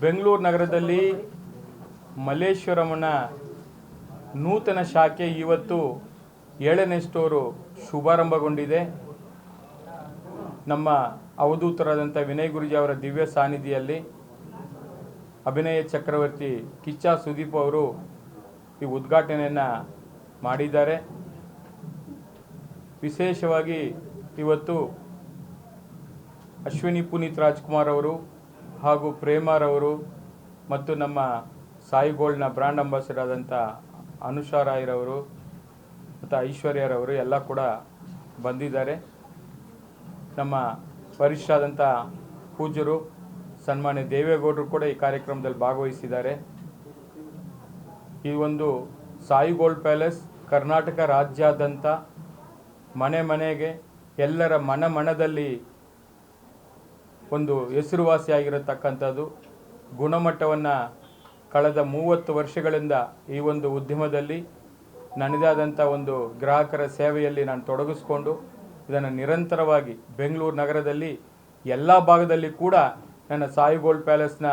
ಬೆಂಗಳೂರು ನಗರದಲ್ಲಿ ಮಲ್ಲೇಶ್ವರಂನ ನೂತನ ಶಾಖೆ ಇವತ್ತು 7ನೇ ಸ್ಟೋರು ಶುಭಾರಂಭಗೊಂಡಿದೆ. ನಮ್ಮ ಅವಧೂತರಾದಂಥ ವಿನಯ್ ಗುರೂಜಿ ಅವರ ದಿವ್ಯ ಸಾನ್ನಿಧ್ಯದಲ್ಲಿ ಅಭಿನಯ ಚಕ್ರವರ್ತಿ ಕಿಚ್ಚ ಸುದೀಪ್ ಅವರು ಈ ಉದ್ಘಾಟನೆಯನ್ನು ಮಾಡಿದ್ದಾರೆ. ವಿಶೇಷವಾಗಿ ಇವತ್ತು ಅಶ್ವಿನಿ ಪುನೀತ್ ರಾಜ್ಕುಮಾರ್ ಅವರು ಹಾಗೂ ಪ್ರೇಮಾರವರು ಮತ್ತು ನಮ್ಮ ಸಾಯಿ ಗೋಲ್ಡ್ನ ಬ್ರ್ಯಾಂಡ್ ಅಂಬಾಸಿಡರ್ ಆದಂಥ ಅನುಷಾ ರಾಯ್ರವರು ಮತ್ತು ಐಶ್ವರ್ಯರವರು ಎಲ್ಲ ಕೂಡ ಬಂದಿದ್ದಾರೆ. ನಮ್ಮ ವರಿಷ್ಠರಾದಂಥ ಪೂಜ್ಯರು ಸನ್ಮಾನ್ಯ ದೇವೇಗೌಡರು ಕೂಡ ಈ ಕಾರ್ಯಕ್ರಮದಲ್ಲಿ ಭಾಗವಹಿಸಿದ್ದಾರೆ. ಈ ಒಂದು ಸಾಯಿ ಗೋಲ್ಡ್ ಪ್ಯಾಲೇಸ್ ಕರ್ನಾಟಕ ರಾಜ್ಯಾದ್ಯಂತ ಮನೆ ಮನೆಗೆ ಎಲ್ಲರ ಮನದಲ್ಲಿ ಒಂದು ಹೆಸರುವಾಸಿಯಾಗಿರತಕ್ಕಂಥದ್ದು. ಗುಣಮಟ್ಟವನ್ನು ಕಳೆದ 30 ವರ್ಷಗಳಿಂದ ಈ ಒಂದು ಉದ್ಯಮದಲ್ಲಿ ನನ್ನದಾದಂಥ ಒಂದು ಗ್ರಾಹಕರ ಸೇವೆಯಲ್ಲಿ ನಾನು ತೊಡಗಿಸ್ಕೊಂಡು ಇದನ್ನು ನಿರಂತರವಾಗಿ ಬೆಂಗಳೂರು ನಗರದಲ್ಲಿ ಎಲ್ಲ ಭಾಗದಲ್ಲಿ ಕೂಡ ನನ್ನ ಸಾಯಿ ಗೋಲ್ಡ್ ಪ್ಯಾಲೇಸ್ನ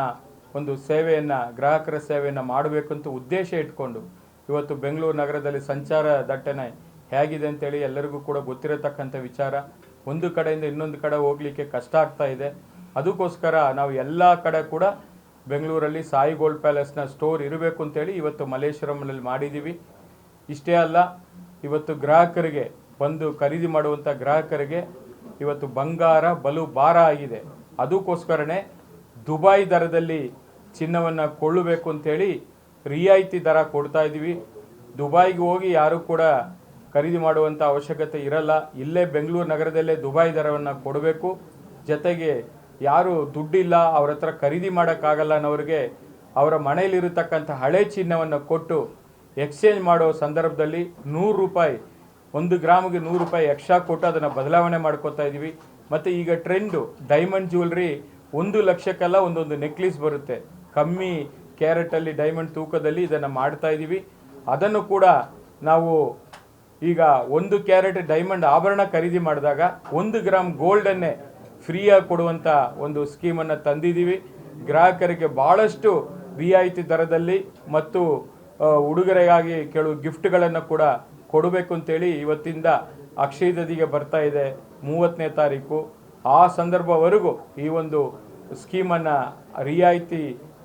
ಒಂದು ಸೇವೆಯನ್ನು ಗ್ರಾಹಕರ ಸೇವೆಯನ್ನು ಮಾಡಬೇಕಂತ ಉದ್ದೇಶ ಇಟ್ಕೊಂಡು ಇವತ್ತು ಬೆಂಗಳೂರು ನಗರದಲ್ಲಿ ಸಂಚಾರ ದಟ್ಟಣೆ ಹೇಗಿದೆ ಅಂತೇಳಿ ಎಲ್ಲರಿಗೂ ಕೂಡ ಗೊತ್ತಿರತಕ್ಕಂಥ ವಿಚಾರ. ಒಂದು ಕಡೆಯಿಂದ ಇನ್ನೊಂದು ಕಡೆ ಹೋಗಲಿಕ್ಕೆ ಕಷ್ಟ ಆಗ್ತಾ ಇದೆ. ಅದಕ್ಕೋಸ್ಕರ ನಾವು ಎಲ್ಲ ಕಡೆ ಕೂಡ ಬೆಂಗಳೂರಲ್ಲಿ ಸಾಯಿ ಗೋಲ್ಡ್ ಪ್ಯಾಲೇಸ್ನ ಸ್ಟೋರ್ ಇರಬೇಕು ಅಂತೇಳಿ ಇವತ್ತು ಮಲ್ಲೇಶ್ವರಂನಲ್ಲಿ ಮಾಡಿದ್ದೀವಿ. ಇಷ್ಟೇ ಅಲ್ಲ, ಇವತ್ತು ಗ್ರಾಹಕರಿಗೆ ಬಂದು ಖರೀದಿ ಮಾಡುವಂಥ ಗ್ರಾಹಕರಿಗೆ ಇವತ್ತು ಬಂಗಾರ ಬಲು ಭಾರ ಆಗಿದೆ. ಅದಕ್ಕೋಸ್ಕರನೇ ದುಬೈ ದರದಲ್ಲಿ ಚಿನ್ನವನ್ನು ಕೊಳ್ಳಬೇಕು ಅಂತೇಳಿ ರಿಯಾಯಿತಿ ದರ ಕೊಡ್ತಾ ಇದ್ದೀವಿ. ದುಬೈಗೆ ಹೋಗಿ ಯಾರೂ ಕೂಡ ಖರೀದಿ ಮಾಡುವಂಥ ಅವಶ್ಯಕತೆ ಇರಲ್ಲ. ಇಲ್ಲೇ ಬೆಂಗಳೂರು ನಗರದಲ್ಲೇ ದುಬೈ ದರವನ್ನು ಕೊಡಬೇಕು. ಜೊತೆಗೆ ಯಾರು ದುಡ್ಡಿಲ್ಲ, ಅವ್ರ ಹತ್ರ ಖರೀದಿ ಮಾಡೋಕ್ಕಾಗಲ್ಲ ಅನ್ನೋರಿಗೆ ಅವರ ಮನೆಯಲ್ಲಿರತಕ್ಕಂಥ ಹಳೆ ಚಿನ್ನವನ್ನು ಕೊಟ್ಟು ಎಕ್ಸ್ಚೇಂಜ್ ಮಾಡೋ ಸಂದರ್ಭದಲ್ಲಿ 100 ರೂಪಾಯಿ, 1 ಗ್ರಾಮಿಗೆ 100 ರೂಪಾಯಿ ಎಕ್ಸ್ಟ್ರಾ ಕೊಟ್ಟು ಅದನ್ನು ಬದಲಾವಣೆ ಮಾಡ್ಕೋತಾ ಇದ್ದೀವಿ. ಮತ್ತು ಈಗ ಟ್ರೆಂಡು ಡೈಮಂಡ್ ಜ್ಯುವೆಲ್ರಿ 1 ಲಕ್ಷಕ್ಕೆಲ್ಲ ಒಂದೊಂದು ನೆಕ್ಲೇಸ್ ಬರುತ್ತೆ. ಕಮ್ಮಿ ಕ್ಯಾರೆಟಲ್ಲಿ ಡೈಮಂಡ್ ತೂಕದಲ್ಲಿ ಇದನ್ನು ಮಾಡ್ತಾ ಇದ್ದೀವಿ. ಅದನ್ನು ಕೂಡ ನಾವು ಈಗ 1 ಕ್ಯಾರೆಟ್ ಡೈಮಂಡ್ ಆಭರಣ ಖರೀದಿ ಮಾಡಿದಾಗ 1 ಗ್ರಾಮ್ ಗೋಲ್ಡನ್ನೇ ಫ್ರೀಯಾಗಿ ಕೊಡುವಂಥ ಒಂದು ಸ್ಕೀಮನ್ನು ತಂದಿದ್ದೀವಿ. ಗ್ರಾಹಕರಿಗೆ ಭಾಳಷ್ಟು ರಿಯಾಯಿತಿ ದರದಲ್ಲಿ ಮತ್ತು ಉಡುಗೊರೆಗಾಗಿ ಕೆಲವು ಗಿಫ್ಟ್ಗಳನ್ನು ಕೂಡ ಕೊಡಬೇಕು ಅಂತೇಳಿ ಇವತ್ತಿಂದ ಅಕ್ಷಯ ತದಿಗೆ ಬರ್ತಾ ಇದೆ 30ನೇ ತಾರೀಕು. ಆ ಸಂದರ್ಭವರೆಗೂ ಈ ಒಂದು ಸ್ಕೀಮನ್ನು ರಿಯಾಯಿತಿ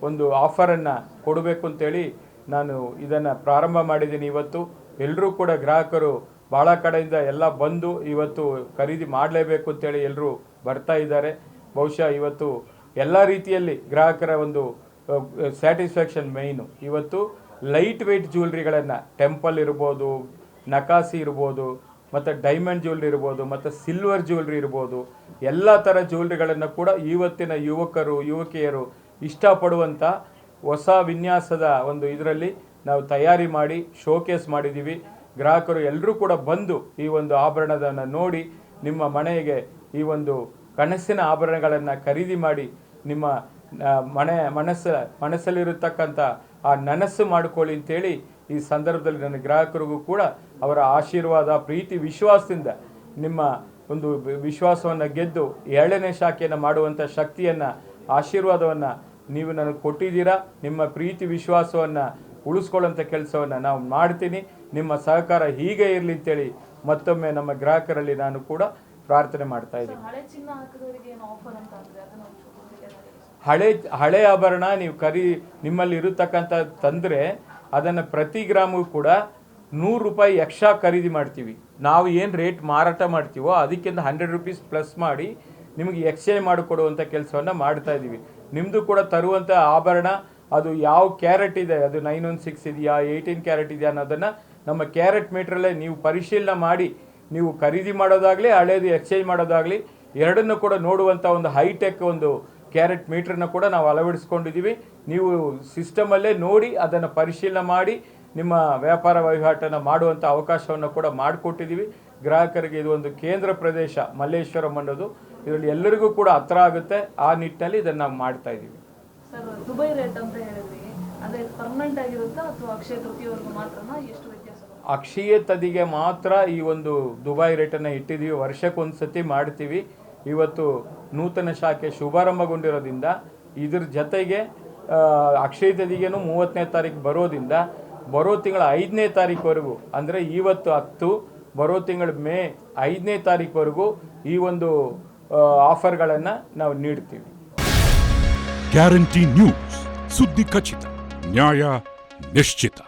ಒಂದು ಆಫರನ್ನು ಕೊಡಬೇಕು ಅಂತೇಳಿ ನಾನು ಇದನ್ನು ಪ್ರಾರಂಭ ಮಾಡಿದ್ದೀನಿ. ಇವತ್ತು ಎಲ್ಲರೂ ಕೂಡ ಗ್ರಾಹಕರು ಭಾಳ ಕಡೆಯಿಂದ ಎಲ್ಲ ಬಂದು ಇವತ್ತು ಖರೀದಿ ಮಾಡಲೇಬೇಕು ಅಂತೇಳಿ ಎಲ್ಲರೂ ಬರ್ತಾ ಇದ್ದಾರೆ. ಬಹುಶಃ ಇವತ್ತು ಎಲ್ಲ ರೀತಿಯಲ್ಲಿ ಗ್ರಾಹಕರ ಒಂದು ಸ್ಯಾಟಿಸ್ಫ್ಯಾಕ್ಷನ್ ಮೇಯ್ನು. ಇವತ್ತು ಲೈಟ್ ವೆಯ್ಟ್ ಜ್ಯುವೆಲ್ರಿಗಳನ್ನು ಟೆಂಪಲ್ ಇರ್ಬೋದು, ನಕಾಸಿ ಇರ್ಬೋದು, ಮತ್ತು ಡೈಮಂಡ್ ಜ್ಯುವೆಲ್ರಿ ಇರ್ಬೋದು, ಮತ್ತು ಸಿಲ್ವರ್ ಜ್ಯುವೆಲ್ರಿ ಇರ್ಬೋದು, ಎಲ್ಲ ಥರ ಜ್ಯುವೆಲ್ರಿಗಳನ್ನು ಕೂಡ ಇವತ್ತಿನ ಯುವಕರು ಯುವಕಿಯರು ಇಷ್ಟಪಡುವಂಥ ಹೊಸ ವಿನ್ಯಾಸದ ಒಂದು ಇದರಲ್ಲಿ ನಾವು ತಯಾರಿ ಮಾಡಿ ಶೋಕೇಸ್ ಮಾಡಿದ್ದೀವಿ. ಗ್ರಾಹಕರು ಎಲ್ಲರೂ ಕೂಡ ಬಂದು ಈ ಒಂದು ಆಭರಣವನ್ನು ನೋಡಿ ನಿಮ್ಮ ಮನೆಗೆ ಈ ಒಂದು ಕನಸಿನ ಆಭರಣಗಳನ್ನು ಖರೀದಿ ಮಾಡಿ ನಿಮ್ಮ ಮನಸ್ಸಲ್ಲಿರತಕ್ಕಂಥ ಆ ನನಸ್ಸು ಮಾಡಿಕೊಳ್ಳಿ ಅಂತೇಳಿ ಈ ಸಂದರ್ಭದಲ್ಲಿ ನನ್ನ ಗ್ರಾಹಕರಿಗೂ ಕೂಡ ಅವರ ಆಶೀರ್ವಾದ, ಪ್ರೀತಿ, ವಿಶ್ವಾಸದಿಂದ ನಿಮ್ಮ ಒಂದು ವಿಶ್ವಾಸವನ್ನು ಗೆದ್ದು 7ನೇ ಶಾಖೆಯನ್ನು ಮಾಡುವಂಥ ಶಕ್ತಿಯನ್ನು, ಆಶೀರ್ವಾದವನ್ನು ನೀವು ನನಗೆ ಕೊಟ್ಟಿದ್ದೀರಾ. ನಿಮ್ಮ ಪ್ರೀತಿ ವಿಶ್ವಾಸವನ್ನು ಉಳಿಸ್ಕೊಳ್ಳೋಂಥ ಕೆಲಸವನ್ನು ನಾವು ಮಾಡ್ತೀನಿ. ನಿಮ್ಮ ಸಹಕಾರ ಹೀಗೆ ಇರಲಿ ಅಂತೇಳಿ ಮತ್ತೊಮ್ಮೆ ನಮ್ಮ ಗ್ರಾಹಕರಲ್ಲಿ ನಾನು ಕೂಡ ಪ್ರಾರ್ಥನೆ ಮಾಡ್ತಾ ಇದ್ದೀನಿ. ಹಳೆ ಆಭರಣ ನೀವು ನಿಮ್ಮಲ್ಲಿ ಇರತಕ್ಕಂಥ ತಂದರೆ ಅದನ್ನು ಪ್ರತಿ ಗ್ರಾಮಿಗೂ ಕೂಡ 100 ರೂಪಾಯಿ ಎಕ್ಸ್ಟ್ರಾ ಖರೀದಿ ಮಾಡ್ತೀವಿ. ನಾವು ಏನು ರೇಟ್ ಮಾರಾಟ ಮಾಡ್ತೀವೋ ಅದಕ್ಕಿಂತ 100 ರೂಪೀಸ್ ಪ್ಲಸ್ ಮಾಡಿ ನಿಮಗೆ ಎಕ್ಸ್ಚೇಂಜ್ ಮಾಡಿಕೊಡುವಂಥ ಕೆಲಸವನ್ನು ಮಾಡ್ತಾ ಇದ್ದೀವಿ. ನಿಮ್ಮದು ಕೂಡ ತರುವಂಥ ಆಭರಣ ಅದು ಯಾವ ಕ್ಯಾರೆಟ್ ಇದೆ, ಅದು 916 ಇದೆಯಾ 18 ಕ್ಯಾರೆಟ್ ಇದೆಯಾ ಅನ್ನೋದನ್ನು ನಮ್ಮ ಕ್ಯಾರೆಟ್ ಮೀಟ್ರಲ್ಲೇ ನೀವು ಪರಿಶೀಲನೆ ಮಾಡಿ ನೀವು ಖರೀದಿ ಮಾಡೋದಾಗಲಿ ಹಳೇದು ಎಕ್ಸ್ಚೇಂಜ್ ಮಾಡೋದಾಗಲಿ ಎರಡನ್ನೂ ಕೂಡ ನೋಡುವಂಥ ಒಂದು ಹೈಟೆಕ್ ಒಂದು ಕ್ಯಾರೆಟ್ ಮೀಟ್ರನ್ನ ಕೂಡ ನಾವು ಅಳವಡಿಸ್ಕೊಂಡಿದ್ದೀವಿ. ನೀವು ಸಿಸ್ಟಮಲ್ಲೇ ನೋಡಿ ಅದನ್ನು ಪರಿಶೀಲನೆ ಮಾಡಿ ನಿಮ್ಮ ವ್ಯಾಪಾರ ವಹಿವಾಟನ್ನು ಮಾಡುವಂಥ ಅವಕಾಶವನ್ನು ಕೂಡ ಮಾಡಿಕೊಟ್ಟಿದ್ದೀವಿ. ಗ್ರಾಹಕರಿಗೆ ಇದು ಒಂದು ಕೇಂದ್ರ ಪ್ರದೇಶ ಮಲ್ಲೇಶ್ವರಂ ಅನ್ನೋದು, ಇದರಲ್ಲಿ ಎಲ್ಲರಿಗೂ ಕೂಡ ಹತ್ರ ಆಗುತ್ತೆ. ಆ ನಿಟ್ಟಿನಲ್ಲಿ ಇದನ್ನು ನಾವು ಮಾಡ್ತಾ ಇದ್ದೀವಿ. ಸರ್, ದುಬೈ ರೇಟ್ ಅಂತ ಹೇಳಿದ್ವಿ, ಅದೇ ಪರ್ಮನೆಂಟ್ ಆಗಿರುತ್ತಾ ಅಥವಾ ಅಕ್ಷಯ ತೃತೀಯವರೆಗೂ ಮಾತ್ರನಾ? ಎಷ್ಟು ವ್ಯತ್ಯಾಸ? ಅಕ್ಷಯ ತದಿಗೆ ಮಾತ್ರ ಈ ಒಂದು ದುಬೈ ರೇಟನ್ನು ಇಟ್ಟಿದ್ದೀವಿ. ವರ್ಷಕ್ಕೊಂದು ಸತಿ ಮಾಡ್ತೀವಿ. ಇವತ್ತು ನೂತನ ಶಾಖೆ ಶುಭಾರಂಭಗೊಂಡಿರೋದ್ರಿಂದ ಇದ್ರ ಜೊತೆಗೆ ಅಕ್ಷಯ ತೃತೀಯನು 30ನೇ ತಾರೀಕು ಬರೋದ್ರಿಂದ ಬರೋ ತಿಂಗಳ 5ನೇ ತಾರೀಕುವರೆಗೂ, ಅಂದರೆ ಇವತ್ತು 10, ಬರೋ ತಿಂಗಳ ಮೇ 5ನೇ ತಾರೀಕುವರೆಗೂ ಈ ಒಂದು ಆಫರ್ಗಳನ್ನು ನಾವು ನೀಡ್ತೀವಿ. ಗ್ಯಾರಂಟಿ ನ್ಯೂಸ್, ಸುದ್ದಿ ಖಚಿತ, ನ್ಯಾಯ ನಿಶ್ಚಿತ.